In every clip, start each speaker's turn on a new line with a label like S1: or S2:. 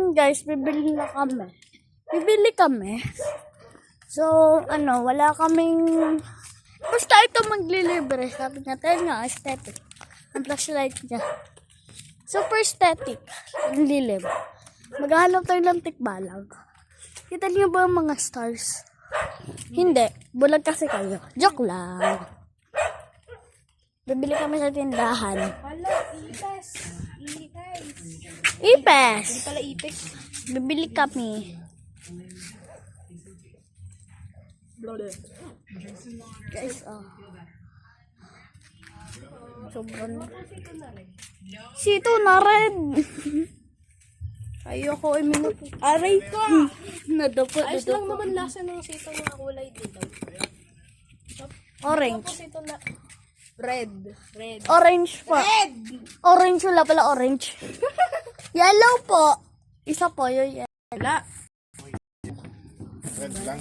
S1: ngayon guys, bibili kami. So, wala kaming, basta ito maglilibre. Sabi niya, tayo nga, aesthetic. Ang flashlight niya. Super aesthetic. Ang lilim. Maghahanap tayo ng tikbalang. Kita niyo ba ang mga stars? Hindi. Bulag kasi kayo. Joke lang. Bibili kami sa tindahan.
S2: Hala, ipes.
S1: Ipes!
S2: Hindi pala ipes.
S1: Bibili kami. Guys, sobrang sito na red. Ayoko aray ka. Nadapot.
S2: Ayos lang naman lasa ng sito na kulay dito.
S1: Orange.
S2: Sito na red.
S1: Orange pa.
S2: Red!
S1: Orange wala pala orange. Yellow po. Isa po yung yellow.
S2: Wala.
S3: Red lang.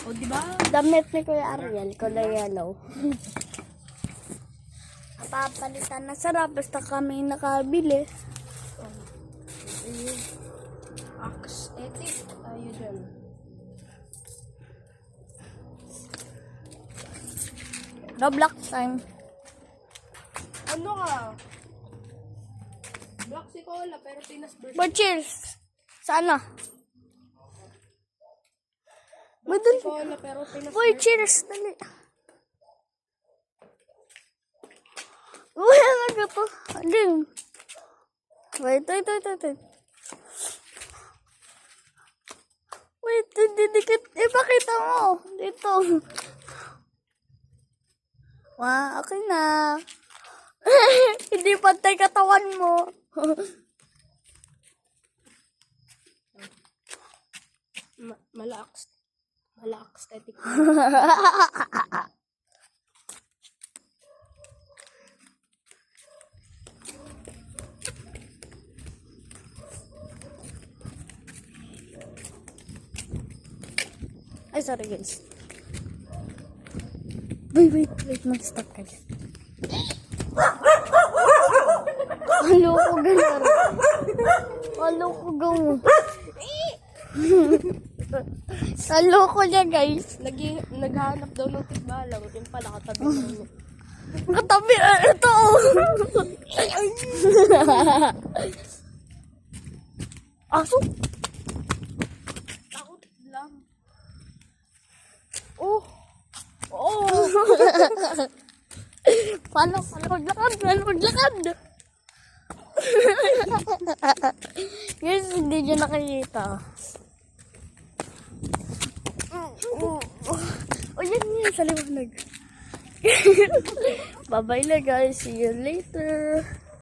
S2: O, diba?
S1: Damit ni Kuya Ariel, kulay yellow. Papalitan na sarap, basta kami nakabili.
S2: Aesthetic. Tayo dyan.
S1: Roblox time.
S2: Ano ka? Black si Cola, pero Pinas version.
S1: But cheers! Sana.
S2: Black si Cola, pero Pinas
S1: Boy, cheers! Dali. Uy, ano to? Aling. Wait. Wait, didikit. Ipakita mo. Dito. Wow, okay na. Hindi pantay katawan mo.
S2: Malaks aesthetic.
S1: Ay, sorry guys. Wait. Mag-stop guys. Halo ko gano'n. Halo ko niya guys.
S2: Naghahanap daw ng tikbalang. Yung pala katabi niya.
S1: Katabi, ito. Aso.
S2: Takot lang.
S1: Oh. Paano maglakad? Guys, hindi nyo nakikita. Oh, yan, sa liwanag. Bye-bye na guys. See you later.